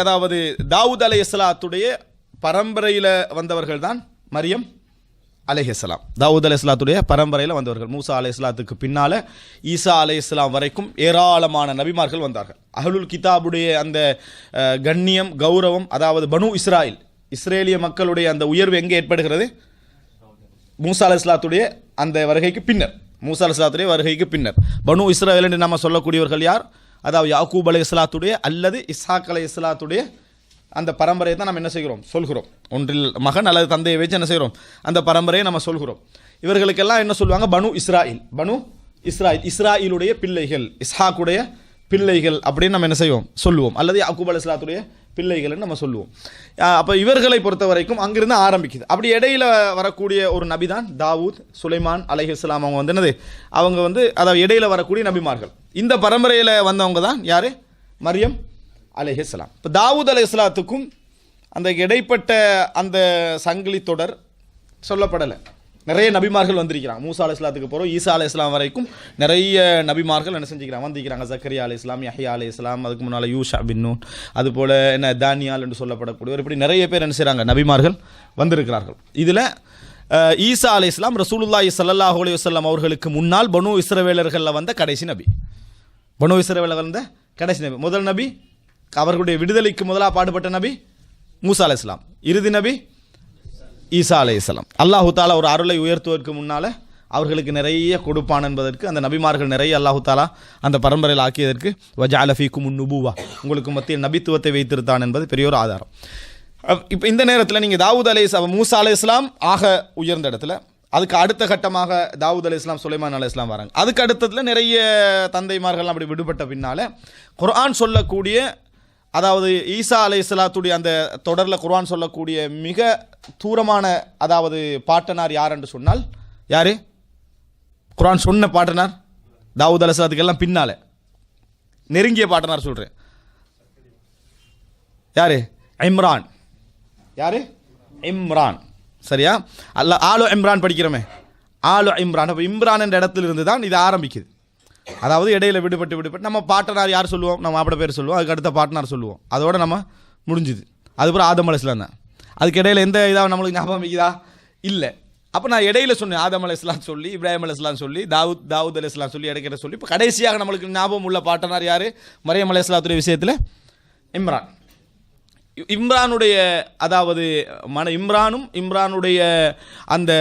அதாவது தாவூத் அலைஹிஸ்ஸலாத்துடைய பரம்பரையில் வந்தவர்கள் தான் மரியம் அலைஹிஸ்ஸலாம். தாவூத் அலைஹிஸ்ஸலாத்துடைய பரம்பரையில் வந்தவர்கள். மூசா அலைஹிஸ்ஸலாத்துக்கு பின்னால் ஈசா அலைஹிஸ்ஸலாம் வரைக்கும் ஏராளமான நபிமார்கள் வந்தார்கள். அஹ்லுல் கிதாபுடைய அந்த கண்ணியம் கௌரவம், அதாவது பனு இஸ்ராயில் இஸ்ரேலிய மக்களுடைய அந்த உயர்வு எங்கே ஏற்படுகிறது? மூசா அலைஹிஸ்ஸலாத்துடைய அந்த வருகைக்கு பின்னர். மூசா அலைஹிஸ்ஸலாத்துடைய வருகைக்கு பின்னர் பனு இஸ்ராயில் என்று நம்ம சொல்லக்கூடியவர்கள் யார்? அதாவது யாக்கூப் அலைஹிஸ்ஸலாத்துடைய அல்லது இஸ்ஹாக் அலைஹிஸ்ஸலாத்துடைய அந்த பரம்பரையை தான் நம்ம என்ன செய்கிறோம்? சொல்கிறோம். ஒன்றில் மகன் அல்லது தந்தையை வச்சு என்ன செய்கிறோம்? அந்த பரம்பரையை நம்ம சொல்கிறோம். இவர்களுக்கெல்லாம் என்ன சொல்லுவாங்க? பனு இஸ்ராயில். பனு இஸ்ராயில், இஸ்ராயிலுடைய பிள்ளைகள், இஸ்ஹாக்குடைய பிள்ளைகள் அப்படின்னு நம்ம என்ன செய்வோம்? சொல்லுவோம். அல்லது யாக்கூப் அலைஹிஸ்ஸலாத்துடைய பிள்ளைகள்னு நம்ம சொல்லுவோம். அப்போ இவர்களை பொறுத்த வரைக்கும் அங்கிருந்து ஆரம்பிக்குது. அப்படி இடையில வரக்கூடிய ஒரு நபி தான் தாவூத், சுலைமான் அலைஹிஸ்ஸலாம். அவங்க வந்து என்னது? அவங்க வந்து அதாவது இடையில வரக்கூடிய நபிமார்கள். இந்த பரம்பரையில் வந்தவங்க தான் யாரு? மரியம் அலைஹிஸ்ஸலாம். இப்போ தாவூத் அலைஹிஸ்ஸலாத்துக்கும் அந்த இடைப்பட்ட அந்த சங்கிலி தொடர் சொல்லப்படலை. நிறைய நபிமார்கள் வந்திருக்கிறாங்க. மூசா அலைஹிஸ்ஸலாத்துக்கு போகிறோம், ஈசா அலைஹிஸ்ஸலாம் வரைக்கும் நிறைய நபிமார்கள் என்ன செஞ்சுக்கிறாங்க? வந்திருக்கிறாங்க. ஜக்கரியா அலைஹிஸ்ஸலாம், யஹ்யா அலைஹிஸ்ஸலாம், அதுக்கு முன்னால் யூஷா பின் நூன், அதுபோல் என்ன தானியால் என்று சொல்லப்படக்கூடியவர், இப்படி நிறைய பேர் என்ன செய்கிறாங்க? நபிமார்கள் வந்திருக்கிறார்கள். இதில் ஈசா அலைஹிஸ்ஸலாம் ரசூலுல்லாஹி ஸல்லல்லாஹு அலைஹி வஸல்லம் அவர்களுக்கு முன்னால் பனு இஸ்ரவேலர்களில் வந்த கடைசி நபி. பனு இஸ்ரவேலர் வந்த கடைசி நபி. முதல் நபி, அவர்களுடைய விடுதலைக்கு முதலாக பாடுபட்ட நபி மூசா அலைஹிஸ்ஸலாம். இறுதி நபி ஈசா அலைஹிஸ்ஸலாம். அல்லாஹு தாலா ஒரு அருளை உயர்த்துவதற்கு முன்னால் அவர்களுக்கு நிறைய கொடுப்பான் என்பதற்கு, அந்த நபிமார்கள் நிறைய அல்லாஹு தாலா அந்த பரம்பரையில் ஆக்கியதற்கு வஜஅல ஃபீக்கும் நுபுவா, உங்களுக்கு மத்தியில் நபித்துவத்தை வைத்திருத்தான் என்பது பெரிய ஒரு ஆதாரம். இப்போ இந்த நேரத்தில் நீங்கள் தாவூத் மூசா அலைஹிஸ்ஸலாம் ஆக உயர்ந்த இடத்துல, அதுக்கு அடுத்த கட்டமாக தாவூத் அலைஹிஸ்ஸலாம், சுலைமான் அலைஹிஸ்ஸலாம் வராங்க. அதுக்கு அடுத்ததில் நிறைய தந்தைமார்கள் அப்படி விடுபட்ட பின்னால் குர்ஆன் சொல்லக்கூடிய, அதாவது ஈசா அலைஹிஸ்ஸலாத்துடைய அந்த தொடரில் குர்ஆன் சொல்லக்கூடிய மிக தூரமான அதாவது பாட்டனார் யார் என்று சொன்னால் யார்? குர்ஆன் சொன்ன பாட்டனார் தாவூத் அலைஹிஸ்ஸலாத்துக்கு எல்லாம் பின்னால் நெருங்கிய பாட்டனார் சொல்கிறேன். யார்? இம்ரான். யார்? இம்ரான். சரியா? ஆலு இம்ரான் படிக்கிறோமே, ஆலு இம்ரான். அப்போ இம்ரான் என்ற இடத்துல இருந்து தான் இது ஆரம்பிக்குது. அதாவது இடையில விடுபட்டு நம்ம பாட்டனார் யார் சொல்லுவோம்? நம்ம மாப்பிட பேர் சொல்லுவோம், அதுக்கு அடுத்த பாட்டனார் சொல்லுவோம். அதோட நம்ம முடிஞ்சுது. அதுக்கப்புறம் ஆதம் அலைஹிஸ்ஸலாம் தான். அதுக்கு இடையில எந்த இதாக நம்மளுக்கு ஞாபகம் வைக்குதா? இல்லை. அப்போ நான் இடையில சொன்னேன் ஆதம் அலைஹிஸ்ஸலாம் சொல்லி, இப்ராஹிம் அலைஹிஸ்ஸலாம் சொல்லி, தாவூத் அலைஹிஸ்ஸலாம் சொல்லி, இடைக்கிற சொல்லி. இப்போ கடைசியாக நம்மளுக்கு ஞாபகம் உள்ள பாட்டனார் யார்? மரியம் அலைஹிஸ்ஸலாத்துடைய விஷயத்தில் இம்ரான். இம்ரானுடைய அதாவது இம்ரானும் இம்ரானுடைய அந்த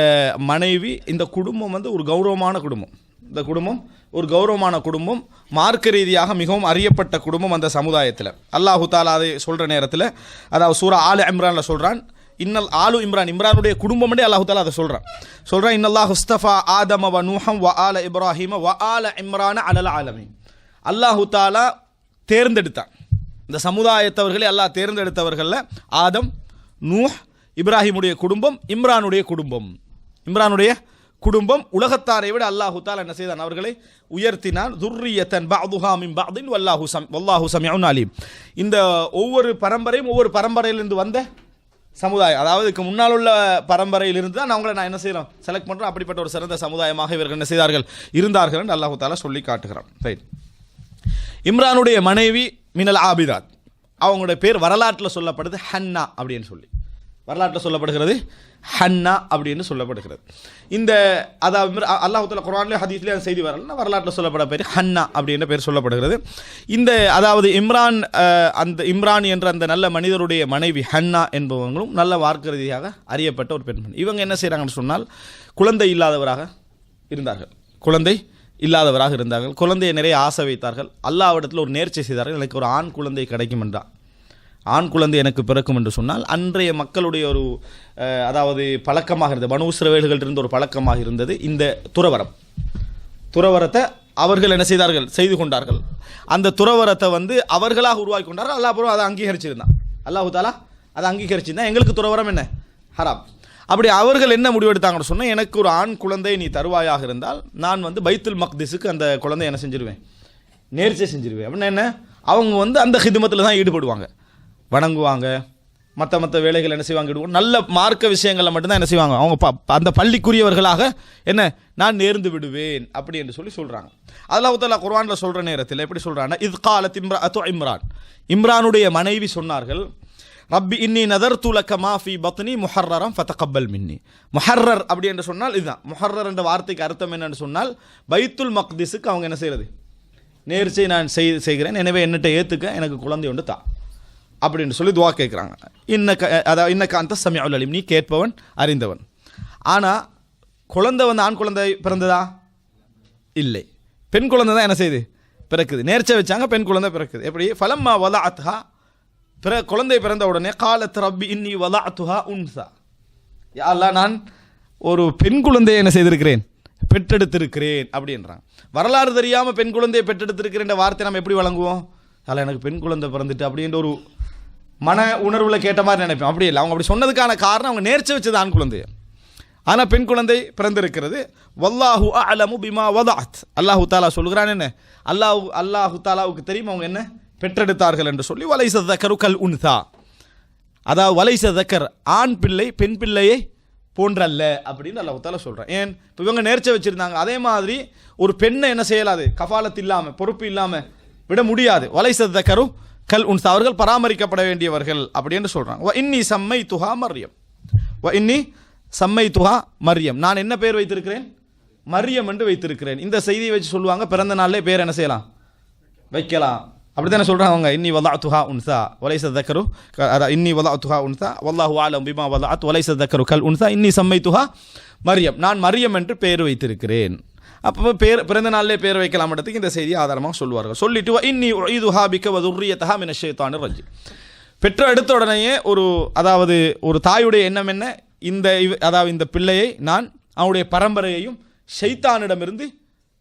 மனைவி, இந்த குடும்பம் வந்து ஒரு கௌரவமான குடும்பம். இந்த குடும்பம் ஒரு கௌரவமான குடும்பம், மார்க்க ரீதியாக மிகவும் அறியப்பட்ட குடும்பம் அந்த சமுதாயத்தில். அல்லாஹு தாலா அதை சொல்கிற நேரத்தில், அதாவது சூரா ஆலு இம்ரானில் சொல்கிறான், இன்னல் ஆலு இம்ரான், இம்ரானுடைய குடும்பம் அல்லாஹு தாலா அதை சொல்கிறான் இன்னல்லாஹு இஸ்தஃபா ஆதம வ நூஹம் வ ஆல இப்ராஹிம வ ஆல இம்ரான அலல் ஆலமீன். அல்லாஹு தாலா தேர்ந்தெடுத்தான் இந்த சமுதாயத்தவர்களை. அல்லாஹ் தேர்ந்தெடுத்தவர்களில் ஆதம், நூஹ், இப்ராஹிமுடைய குடும்பம், இம்ரானுடைய குடும்பம் உலகத்தாரை விட அல்லாஹு தஆலா என்ன செய்தான்? அவர்களை உயர்த்தினான். துர்ரியத்தன் பஅதுஹா மின் பஅதின் வல்லாஹு சமீஉன் அலீம். இந்த ஒவ்வொரு பரம்பரையும் ஒவ்வொரு பரம்பரையிலிருந்து வந்த சமுதாயம், அதாவது இதுக்கு முன்னால் உள்ள பரம்பரையிலிருந்து தான் அவங்களை நான் என்ன செய்கிறோம்? செலக்ட் பண்ணுறோம். அப்படிப்பட்ட ஒரு சிறந்த சமுதாயமாக இவர்கள் என்ன செய்தார்கள்? இருந்தார்கள் என்று அல்லாஹு தஆலா சொல்லி காட்டுகிறான். ரைட். இம்ரானுடைய மனைவி மினல் ஆபிதாத், அவங்களுடைய பேர் வரலாற்றில் சொல்லப்படுது ஹன்னா அப்படின்னு சொல்லி. வரலாற்றில் சொல்லப்படுகிறது ஹன்னா அப்படின்னு சொல்லப்படுகிறது. இந்த அதாவது அல்லாஹ் தஆலா குர்ஆன்லேயே ஹதீஸ்லேயே அந்த செய்தி வரல, வரலாற்றில் சொல்லப்பட பேர் ஹன்னா அப்படின்ற பேர் சொல்லப்படுகிறது. இந்த அதாவது அந்த இம்ரான் என்ற அந்த நல்ல மனிதருடைய மனைவி ஹன்னா என்பவங்களும் நல்ல மார்க்க ரீதியாக அறியப்பட்ட ஒரு பெண்மணி. இவங்க என்ன செய்கிறாங்கன்னு சொன்னால் குழந்தை இல்லாதவராக இருந்தார்கள். குழந்தையை நிறைய ஆசை வைத்தார்கள். அல்லாஹ்விடத்தில் ஒரு நேர்ச்சை செய்தார்கள், எனக்கு ஒரு ஆண் குழந்தை கிடைக்கும் என்றால், ஆண் குழந்தை எனக்கு பிறக்கும் என்று சொன்னால், அன்றைய மக்களுடைய ஒரு அதாவது பழக்கமாக இருந்தது, பனு இஸ்ரவேல்கள் இருந்த ஒரு பழக்கமாக இருந்தது இந்த துறவரத்தை அவர்கள் என்ன செய்தார்கள்? செய்து கொண்டார்கள். அந்த துறவரத்தை வந்து அவர்களாக உருவாக்கி கொண்டார்கள். அல்லாஹ் அதை அங்கீகரிச்சிருந்தான். அல்லாஹு தாலா அதை அங்கீகரிச்சிருந்தான். எங்களுக்கு துறவரம் என்ன? ஹராம். அப்படி அவர்கள் என்ன முடிவெடுத்தாங்கன்னு சொன்னால், எனக்கு ஒரு ஆண் குழந்தை நீ தருவாயாக இருந்தால் நான் வந்து பைத்துல் மக்திஸுக்கு அந்த குழந்தை என்ன செஞ்சிருவேன்? நேர்ச்சை செஞ்சிருவேன். அப்படின்னா என்ன? அவங்க வந்து அந்த ஹிதுமத்தில் தான் ஈடுபடுவாங்க, வணங்குவாங்க, மற்ற வேலைகள் என்ன செய்வாங்க, நல்ல மார்க்க விஷயங்களில் மட்டும்தான் என்ன செய்வாங்க, அவங்க அந்த பள்ளிக்குரியவர்களாக என்ன நான் நேர்ந்து விடுவேன் அப்படி என்று சொல்கிறாங்க. அல்லாஹ் தஆலா குர்ஆனில் சொல்கிற நேரத்தில் எப்படி சொல்கிறான்னா, இத் காலத் இம்ரஅத்து இம்ரான், இம்ரானுடைய மனைவி சொன்னார்கள், ரப்பி இன்னி நதர்து லக மா ஃபீ பத்னி முஹர்ரரம் ஃபதகப்பல் மின்னி. முஹர்ரர் அப்படி என்று சொன்னால் இதுதான். முஹர்ரர் என்ற வார்த்தைக்கு அர்த்தம் என்னன்னு சொன்னால் பைத்துல் மக்திஸுக்கு அவங்க என்ன செய்கிறது, நேர்ச்சை நான் செய்கிறேன், எனவே என்னட்ட ஏற்றுக்க எனக்கு குழந்தை ஒன்று தா அப்படின்னு சொல்லி துவா கேட்குறாங்க. இன்னக்க அந்த சமியுல் அலீம், நீ கேட்பவன் அறிந்தவன். ஆனால் குழந்தை ஆண் குழந்தை பிறந்ததா? இல்லை, பெண் குழந்தை தான் என்ன செய்யுது, பிறக்குது. நேர்ச்சை வச்சாங்க, பெண் குழந்தை பிறக்குது. எப்படி? ஃபலம்மா வலஅத்ஹா, குழந்தை பிறந்த உடனே காலத் ரப்பி இன்னி வலஅத்துஹா உன்ஸா, யா அல்லாஹ் நான் ஒரு பெண் குழந்தையை என்ன செய்திருக்கிறேன், பெற்றெடுத்திருக்கிறேன் அப்படின்றாங்க. வரலாறு தெரியாமல் பெண் குழந்தையை பெற்றெடுத்திருக்கிறேன் வார்த்தை நம்ம எப்படி வழங்குவோம்? அதில் எனக்கு பெண் குழந்தை பிறந்துட்டு அப்படின்ற ஒரு மன உணர்வில் கேட்ட மாதிரி நினைப்பேன். அப்படி இல்லை, அவங்க அப்படி சொன்னதுக்கான காரணம் அவங்க நேர்ச்சை வச்சது ஆண் குழந்தைய. ஆனால் பெண் குழந்தை பிறந்திருக்கிறது. வல்லாஹு அலமு பிமா வதஅத், அல்லாஹு தாலா சொல்கிறான் என்ன, அல்லாஹு தாலாவுக்கு தெரியும் அவங்க என்ன பெற்றெடுத்தார்கள் என்று சொல்லி. வலைஸ ஸக்கரு கல் உன்ஸா, அதாவது வலைஸ ஸக்கர், ஆண் பிள்ளை பெண் பிள்ளையை போன்றல்ல அப்படின்னு அல்லாஹ் தாலா சொல்கிறேன். ஏன் இப்போ இவங்க நேர்ச்சை வச்சுருந்தாங்க, அதே மாதிரி ஒரு பெண்ணை என்ன செய்யலாது, கஃபாலத் இல்லாமல் பொறுப்பு இல்லாமல் விட முடியாது. வலைஸ ஸக்கரு கல் உன்ஸா, அவர்கள் பராமரிக்கப்பட வேண்டியவர்கள் அப்படின்னு சொல்கிறாங்க. வ இன்னி சம்மைதுஹா மர்யம், வ இன்னி சம்மைதுஹா மர்யம், நான் என்ன பேர் வைத்திருக்கிறேன், மரியம் என்று வைத்திருக்கிறேன். இந்த செய்தியை வச்சு சொல்லுவாங்க பிறந்த நாளிலே பேர் என்ன செய்யலாம், வைக்கலாம். அப்படி தானே சொல்கிறாங்க அவங்க. இன்னி வலஅத்துஹா உன்ஸா வலைஸ ஸக்கரு, இன்னி வலஅத்துஹா உன்ஸா வல்லாஹு அலம் பிமா வலஅத் வலைஸ ஸக்கரு கல் உன்ஸா இன்னி சம்மைதுஹா மரியம், நான் மரியம் என்று பேர் வைத்திருக்கிறேன். அப்போ பிறந்த நாளிலே பேர் வைக்கலாம்ன்றதுக்கு இந்த செய்தியை ஆதாரமாக சொல்லுவார்கள். சொல்லிட்டு இன்னி உஈதுஹா பிக வ ذُرِّيَّتَهَا மினஷ் ஷைத்தானிர் ரஜீம், பெற்ற எடுத்த உடனேயே அதாவது ஒரு தாயுடைய எண்ணம் என்ன, அதாவது இந்த பிள்ளையை நான் அவனுடைய பரம்பரையையும் ஷைத்தானிடமிருந்து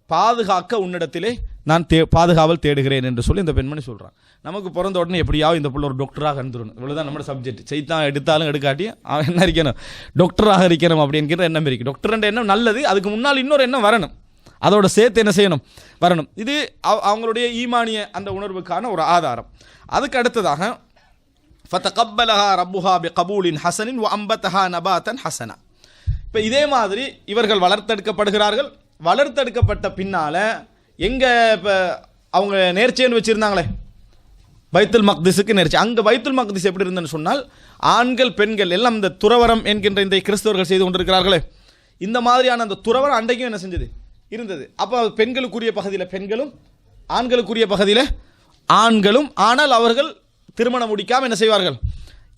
பாதுகாக்க உன்னிடத்திலே நான் பாதுகாவல் தேடுகிறேன் என்று சொல்லி இந்த பெண்மணி சொல்கிறான். நமக்கு பிறந்த உடனே எப்படியாவது இந்த பிள்ளை ஒரு டாக்டராக இருந்துடணும், இவ்வளோதான் நம்மளோட சப்ஜெக்ட். சைத்தான் எடுத்தாலும் எடுக்காட்டி அவன் என்ன இருக்கணும், டாக்டராக இருக்கணும் அப்படிங்கிற எண்ணம் இருக்குது. டாக்டர்ன்ற எண்ணம் நல்லது, அதுக்கு முன்னால் இன்னொரு எண்ணம் வரணும், அதோட சேர்த்து என்ன செய்யணும், வரணும். இது அவங்களுடைய ஈமானிய அந்த உணர்வுக்கான ஒரு ஆதாரம். அதுக்கு அடுத்ததாக ஃபதகப்பலஹா ரப்புஹா பிகபூலின் ஹஸனின் வ அம்பதஹா நபாத்தன் ஹஸனா. இப்போ இதே மாதிரி இவர்கள் வளர்த்தெடுக்கப்படுகிறார்கள். வளர்த்தெடுக்கப்பட்ட பின்னால் எங்கே இப்போ அவங்க நேர்ச்சைன்னு வச்சுருந்தாங்களே பைத்துல் மக்திஸுக்கு நேர்ச்சி, அங்கே பைத்துல் மக்திஸ் எப்படி இருந்ததுன்னு சொன்னால் ஆண்கள் பெண்கள் எல்லாம் இந்த துறவரம் என்கின்ற இந்த கிறிஸ்தவர்கள் செய்து கொண்டிருக்கிறார்களே, இந்த மாதிரியான அந்த துறவரம் அன்றைக்கும் என்ன செஞ்சது இருந்தது. அப்போ பெண்களுக்குரிய பகுதியில் பெண்களும், ஆண்களுக்குரிய பகுதியில் ஆண்களும், ஆனால் அவர்கள் திருமணம் முடிக்காமல் என்ன செய்வார்கள்,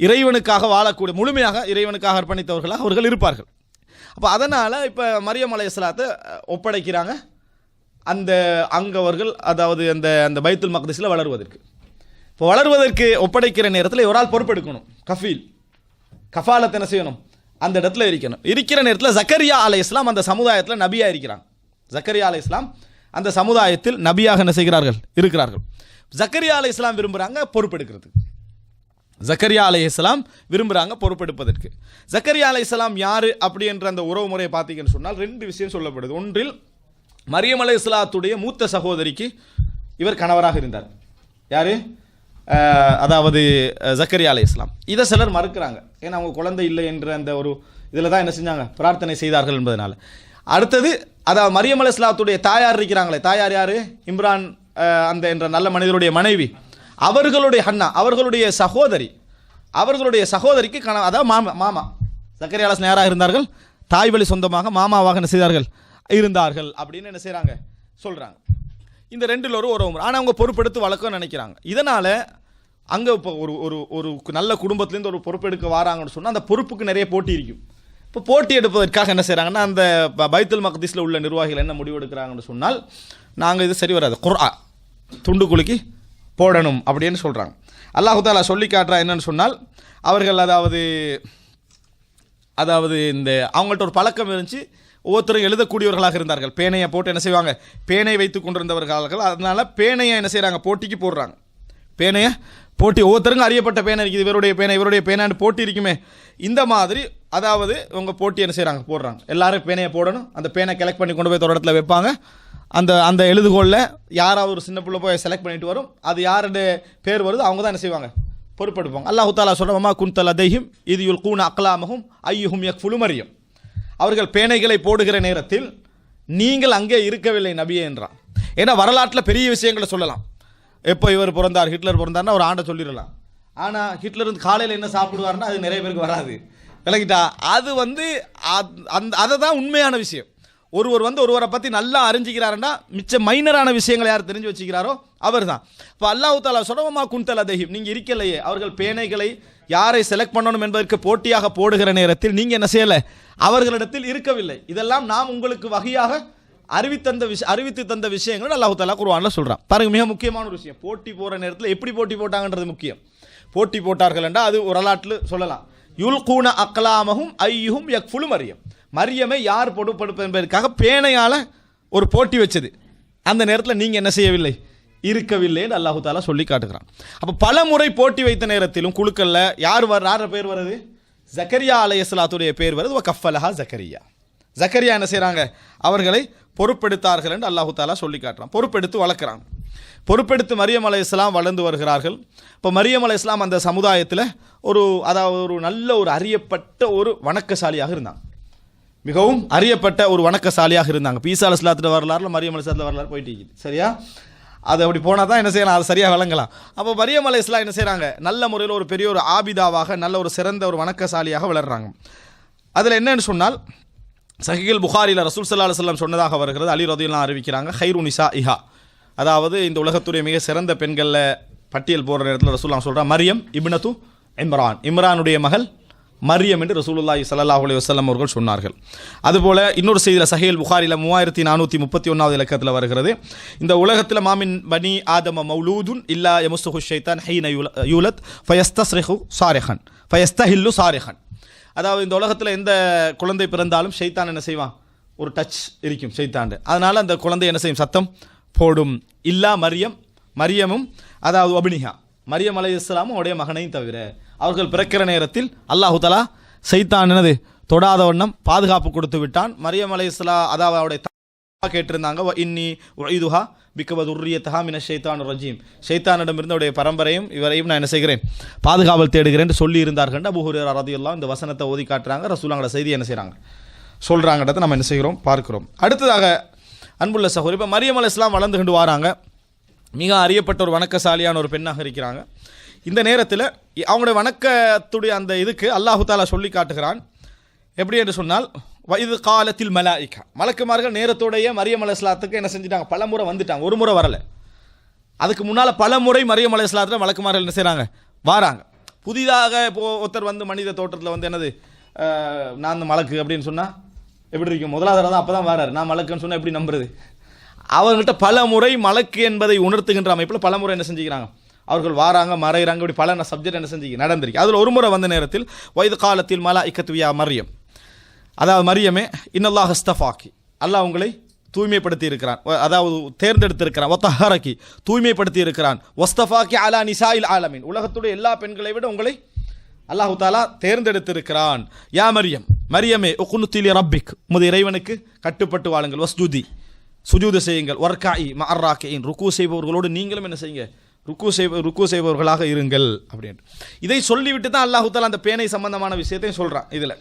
இறைவனுக்காக வாழக்கூடிய, முழுமையாக இறைவனுக்காக அர்ப்பணித்தவர்களாக அவர்கள் இருப்பார்கள். அப்போ அதனால் இப்போ மரியம் அலைஹிஸ்ஸலாத்தை ஒப்படைக்கிறாங்க அந்த அங்கவர்கள், அதாவது அந்த அந்த பைத்துல் மக்திஸில் வளருவதற்கு. இப்போ வளருவதற்கு ஒப்படைக்கிற நேரத்தில் ஒரு ஆள் பொறுப்பெடுக்கணும், கஃபாலத் என்ன செய்யணும், அந்த இடத்துல இருக்கணும். இருக்கிற நேரத்தில் ஜக்கரியா அலைஹிஸ்ஸலாம் அந்த சமுதாயத்தில் நபியாக இருக்கிறாங்க. ஜக்கரியா அலைஹிஸ்ஸலாம் அந்த சமுதாயத்தில் நபியாக என்ன செய்கிறார்கள், இருக்கிறார்கள். ஜக்கரியா அலைஹிஸ்ஸலாம் விரும்புகிறாங்க பொறுப்பெடுக்கிறதுக்கு. ஜக்கரியா அலைஹிஸ்ஸலாம் விரும்புகிறாங்க பொறுப்பெடுப்பதற்கு. ஜக்கரியா அலைஹிஸ்ஸலாம் யார் அப்படி என்ற அந்த உறவு முறையை பார்த்தீங்கன்னு சொன்னால் ரெண்டு விஷயம் சொல்லப்படுது. ஒன்றில் மரியம் அலைஹிஸ்ஸலாத்துடைய மூத்த சகோதரிக்கு இவர் கணவராக இருந்தார். யார்? அதாவது ஜக்கரியா அலைஹிஸ்ஸலாம். இதை சிலர் மறுக்கிறாங்க, ஏன்னா அவங்க குழந்தை இல்லை என்ற அந்த ஒரு இதில் தான் என்ன செஞ்சாங்க, பிரார்த்தனை செய்தார்கள் என்பதனால. அடுத்தது அதாவது மரியம் அலைஹிஸ்ஸலாத்துடைய தாயார் இருக்கிறாங்களே, தாயார் யார்? இம்ரான் அந்த என்ற நல்ல மனிதருடைய மனைவி, அவர்களுடைய ஹன்னா, அவர்களுடைய சகோதரிக்கு அதாவது மாமா ஜக்கரியா அலைஹிஸ்ஸலாம் யாராக இருந்தார்கள், தாய் வழி சொந்தமாக மாமாவாக என்ன செய்தார்கள், இருந்தார்கள் அப்படின்னு என்ன செய்கிறாங்க, சொல்கிறாங்க. இந்த ரெண்டில் ஒரு உறவு. ஆனால் அவங்க பொறுப்பெடுத்து வளர்க்க நினைக்கிறாங்க. இதனால் அங்கே இப்போ ஒரு நல்ல குடும்பத்துலேருந்து ஒரு பொறுப்பெடுக்க வராங்கன்னு சொன்னால் அந்த பொறுப்புக்கு நிறைய போட்டி இருக்கும். இப்போ போட்டி எடுப்பதற்காக என்ன செய்கிறாங்கன்னா, அந்த பைத்துல் மக்திஸில் உள்ள நிர்வாகிகள் என்ன முடிவு எடுக்கிறாங்கன்னு சொன்னால், நாங்கள் இது சரி வராது, குர்ஆ துண்டு குலுக்கி போடணும் அப்படின்னு சொல்கிறாங்க. அல்லாஹ் தஆலா சொல்லி காட்டுறா என்னன்னு சொன்னால், அவர்கள் அதாவது இந்த அவங்கள்ட்ட ஒரு பழக்கம் இருந்துச்சு, ஒவ்வொருத்தரும் எழுதக்கூடியவர்களாக இருந்தார்கள். பேனையை போட்டு என்ன செய்வாங்க, பேனை வைத்து கொண்டிருந்தவர்கள். அதனால் பேனையை என்ன செய்கிறாங்க, போட்டிக்கு போடுறாங்க. பேனையை போட்டி, ஒவ்வொருத்தருக்கும் அறியப்பட்ட பேனை இருக்குது, இவருடைய பேனான்னு போட்டி இருக்குமே, இந்த மாதிரி அதாவது உங்க போட்டி என்ன செய்கிறாங்க, போடுறாங்க. எல்லாரும் பேனையை போடணும். அந்த பேனை கலெக்ட் பண்ணி கொண்டு போய் ஒரு இடத்துல வைப்பாங்க. அந்த எழுதுகோளில் யாராவது ஒரு சின்ன பிள்ளை போய் செலக்ட் பண்ணிட்டு வரும், அது யாருடைய பேர் வருது அவங்க தான் என்ன செய்வாங்க, பொறுப்பெடுப்பாங்க. அல்லாஹு தாலா சொல்ற வமா குன்த லதைஹிம் இது யுல்கூன அக்லாமஹும் ஐயுஹும் யக்ஃபுலு மரியம். அவர்கள் பேனைகளை போடுகிற நேரத்தில் நீங்கள் அங்கே இருக்கவில்லை நபியே என்றான். ஏன்னா வரலாற்றில் பெரிய விஷயங்களை சொல்லலாம். எப்போ இவர் பிறந்தார், ஹிட்லர் பிறந்தார்னா ஒரு ஆண்டை சொல்லிடலாம். ஆனால் ஹிட்லர் வந்து காலையில் என்ன சாப்பிடுவார்னா அது நிறைய பேருக்கு வராது, விளங்கிட்டா? அது வந்து அதை தான் உண்மையான விஷயம். ஒருவர் வந்து ஒருவரை பற்றி நல்லா அறிஞ்சிக்கிறாருன்னா மிச்ச மைனரான விஷயங்களை யார் தெரிஞ்சு வச்சுக்கிறாரோ அவர் தான். இப்போ அல்லாஹு தாலா சொல்றவமா குன்தல் அதஹிம், நீங்கள் இருக்கலையே. அவர்கள் பேனைகளை யாரை செலக்ட் பண்ணணும் என்பதற்கு போட்டியாக போடுகிற நேரத்தில் நீங்கள் என்ன செய்யலை, அவர்களிடத்தில் இருக்கவில்லை. இதெல்லாம் நாம் உங்களுக்கு வகையாக அறிவித்து தந்த விஷயங்கள் அல்லாஹு தாலா குர்ஆன்ல சொல்றான். பாருங்க, மிக முக்கியமான ஒரு விஷயம். போட்டி போற நேரத்தில் எப்படி போட்டி போட்டாங்கன்றது முக்கியம். போட்டி போட்டார்கள் என்றால் அது ஒரு வரலாற்றில் சொல்லலாம். யுல்கூன அக்லாமஹும் ஐயுஹும் யக்ஃபுலு மரியம். மரியமை யார் பொறுப்பெடுப்பது என்பதற்காக பேனையால ஒரு போட்டி வச்சது. அந்த நேரத்தில் நீங்க என்ன செய்யவில்லை, இருக்கவில்லை என்று அல்லாஹு தாலா சொல்லி காட்டுகிறான். அப்போ பல முறை போட்டி வைத்த நேரத்திலும் குழுக்கல்ல யார் பேர் வருது, ஜக்கரியா அலைஹிஸ்ஸலாத்துடைய பேர் வருது. கஃபலஹா ஜக்கரியா. ஜக்கரியா என்ன செய்கிறாங்க, அவர்களை பொறுப்பெடுத்தார்கள் என்று அல்லாஹு தாலா சொல்லி காட்டுறான். பொறுப்பெடுத்து வளர்க்குறாங்க. பொறுப்பெடுத்து மரியம் அலைஹிஸ்ஸலாம் வளர்ந்து வருகிறார்கள். இப்போ மரியம் அலைஹிஸ்ஸலாம் அந்த சமுதாயத்தில் ஒரு நல்ல ஒரு அறியப்பட்ட ஒரு வணக்கசாலியாக இருந்தாங்க. மிகவும் அறியப்பட்ட ஒரு வணக்கசாலியாக இருந்தாங்க. ஈசா அலைஹிஸ்ஸலாத்தோட வரலாறுல மரியம் அலைஹிஸ்ஸலாத்தோட வரலாறு போயிட்டு இருக்குது, சரியா? அது அப்படி போனால் தான் என்ன செய்யலாம், அது சரியாக விளங்கலாம். அப்போ மரியம் அலைஹிஸ்ஸலாம் என்ன செய்கிறாங்க, நல்ல முறையில் ஒரு பெரிய ஒரு ஆபிதாவாக, நல்ல ஒரு சிறந்த ஒரு வணக்கசாலியாக வளர்கிறாங்க. அதில் என்னன்னு சொன்னால், சஹீஹுல் புகாரியில் ரசூல் ஸல்லல்லாஹு அலைஹி வஸல்லம் சொன்னதாக வருகிறது. அலி ரலியல்லாஹு அறிவிக்கிறாங்க, ஹைரு நிசா இஹா, அதாவது இந்த உலகத்துடைய மிக சிறந்த பெண்களில் பட்டியல் போடுற நேரத்தில் ரசூலுல்லாஹ் சொல்கிறார், மரியம் இப்னத்து இம்ரான், இம்ரானுடைய மகள் மரியம் என்று ரசூலுல்லாஹி ஸல்லல்லாஹு அலைஹி வஸல்லம் அவர்கள் சொன்னார்கள். அதுபோல இன்னொரு செய்தியில் சஹீஹுல் புகாரியில் 3431 இலக்கத்தில் வருகிறது, இந்த உலகத்தில் மாமின் பனி ஆதம மௌலூதுன் இல்லா யமுஸ்ஸுஹு ஷைத்தான் ஹீன யூலத் ஃபயஸ்தஸ்ரிஹு சாரிஹன் ஃபயஸ்தஹில்லு சாரிஹன். அதாவது இந்த உலகத்தில் எந்த குழந்தை பிறந்தாலும் ஷைத்தான் என்ன செய்வான், ஒரு டச் இருக்கும் ஷைத்தாண்டு. அதனால் அந்த குழந்தை என்ன செய்யும், சத்தம் போடும். இல்லா மரியமும் அதாவது அபினிஹா, மரியம் அலைஹிஸ்ஸலாமும் உடைய மகனையும் தவிர அவர்கள் பிறக்கிற நேரத்தில் அல்லாஹு தஆலா ஷைத்தான் என்னது தொடாத வண்ணம் பாதுகாப்பு கொடுத்து விட்டான். மரியம் அலைஹிஸ்ஸலாம் அதாவது அவருடைய கேட்டிருந்தாங்க, வ இன்னி உஇதுஹா பிக வ துர்ரியதஹா மினஷ் ஷைத்தானிர் ரஜீம், ஷைத்தானிடமிருந்து அவருடைய பரம்பரையும் இவரையும் நான் என்ன செய்கிறேன், பாதுகாவல் தேடுகிறேன் என்று சொல்லி இருந்தார்கள். அபூ ஹுரைரா ரலியல்லாஹு இந்த வசனத்தை ஓதி காட்டுறாங்க. ரசூலுல்லாஹோட செய்தி என்ன செய்கிறாங்க, சொல்கிறாங்கன்றதை நம்ம என்ன செய்கிறோம், பார்க்கிறோம். அடுத்ததாக அன்புள்ள சகோதரி, இப்போ மரியம் அலைஹிஸ்ஸலாம் வளர்ந்து கொண்டு வராங்க. மிக அறியப்பட்ட ஒரு வணக்கசாலியான ஒரு பெண்ணாக இருக்கிறாங்க. இந்த நேரத்தில் அவங்களுடைய வணக்கத்துடைய அந்த இதுக்கு அல்லாஹு தாலா சொல்லி காட்டுகிறான். எப்படி என்று சொன்னால், இது காலத்தில் மலாயிகா, மலக்குமார்கள் நேரத்தோடைய மரியம் அலைஹிஸ்ஸலாத்துக்கு என்ன செஞ்சிட்டாங்க, பல முறை வந்துட்டாங்க, ஒரு முறை வரலை. அதுக்கு முன்னால் பல முறை மரியம் அலைஹிஸ்ஸலாத்தில் மலக்குமார்கள் என்ன செய்கிறாங்க, வாராங்க. புதிதாக இப்போ ஒருத்தர் வந்து மனித தோற்றத்தில் வந்து என்னது நான் அந்த மலக்கு அப்படின்னு சொன்னால் எப்படி இருக்கும், முதலாவது தான் அப்போ தான் வராரு, நான் மலக்குன்னு சொன்னால் எப்படி நம்புறது? அவங்கள்ட்ட பல முறை மலக்கு என்பதை உணர்த்துகின்ற அமைப்பில் பல முறை என்ன செஞ்சுக்கிறாங்க, அவர்கள் வாராங்க, மறைகிறாங்க. இப்படி பல சப்ஜெக்ட் என்ன செஞ்சு நடந்திருக்கு. அதில் ஒரு முறை வந்த நேரத்தில் வயது காலத்தில் மலாயிகத்து யா மரியம், அதாவது மரியமே இன்னல்லாஹ் இஸ்தஃபாக்கி, அல்லாஹ் உங்களை தூய்மைப்படுத்தி இருக்கிறான், அதாவது தேர்ந்தெடுத்திருக்கிறான். வத்தஹரகி, தூய்மைப்படுத்தி இருக்கிறான். வஸ்தஃபாக்கி அலா நிசாயில் ஆலமீன், உலகத்துடைய எல்லா பெண்களை விட உங்களை அல்லாஹு தாலா தேர்ந்தெடுத்திருக்கிறான். யா மரியம், மரியமே உக்னுத்தி லி ரப்பிக், உமது இறைவனுக்கு கட்டுப்பட்டு வாழுங்கள். வஸ்ஜுதி, சுஜூது செய்யுங்கள். வர்காஇ மஅர்ராகியின், ருக்கு செய்பவர்களோடு நீங்களும் என்ன செய்யுங்க, ருக்கு செய்பவர்களாக இருங்கள் அப்படின்ட்டு இதை சொல்லிவிட்டு தான் அல்லாஹு தாலா அந்த பேனை சம்பந்தமான விஷயத்தையும் சொல்கிறான். இதில்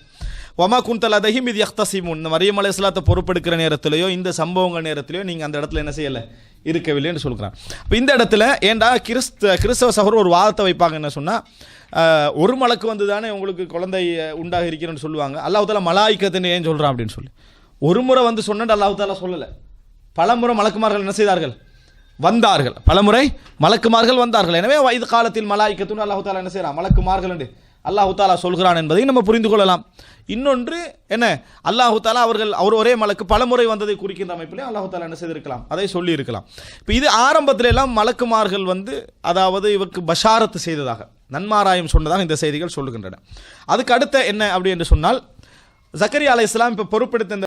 வமா குன்தல் அதஹிம் இது யஹ்தஸிமுன், இந்த மரியம் அலைஹிஸ்ஸலாத்தை பொறுப்பெடுக்கிற நேரத்திலேயோ இந்த சம்பவங்கள் நேரத்திலேயோ நீங்கள் அந்த இடத்துல என்ன செய்யலை, இருக்கவில்லை என்று சொல்கிறான். இப்போ இந்த இடத்துல ஏண்டா கிறிஸ்தவ சகோதரர் ஒரு வாதத்தை வைப்பாங்க, என்ன சொன்னால், ஒரு மலக்கு வந்து தானே உங்களுக்கு குழந்தை உண்டாக இருக்கிறேன்னு சொல்லுவாங்க, அல்லாஹு தாலா மலாயிக்கத்துன்னு ஏன் சொல்கிறான் அப்படின்னு சொல்லி. ஒரு முறை வந்து சொன்னது அல்லாஹு தாலா சொல்லலை, பலமுறை மலக்குமார்கள் என்ன செய்தார்கள், வந்தார்கள். பலமுறை மலக்குமார்கள் வந்தார்கள். எனவே இது காலத்தில் மலாயிக்கத்துன்னு அல்லாஹு தாலா என்ன செய்கிறான், மலக்குமார்கள் என்று அல்லாஹு தாலா சொல்கிறான் என்பதை நம்ம புரிந்து கொள்ளலாம். இன்னொன்று என்ன, அல்லாஹு தாலா அவர் ஒரே மலக்கு பலமுறை வந்ததை குறிக்கின்ற அமைப்பிலே அல்லாஹு தாலா என்ன செய்திருக்கலாம், அதை சொல்லி இருக்கலாம். இப்போ இது ஆரம்பத்தில் எல்லாம் மலக்குமார்கள் வந்து அதாவது இவருக்கு பஷாரத்து செய்ததாக, நன்மாராயம் சொன்னதாக இந்த செய்திகள் சொல்லுகின்றன. அதுக்கு அடுத்த என்ன அப்படி என்று சொன்னால், ஜக்கரியா அலைஹிஸ்ஸலாம் இப்போ பொறுப்பெடுத்த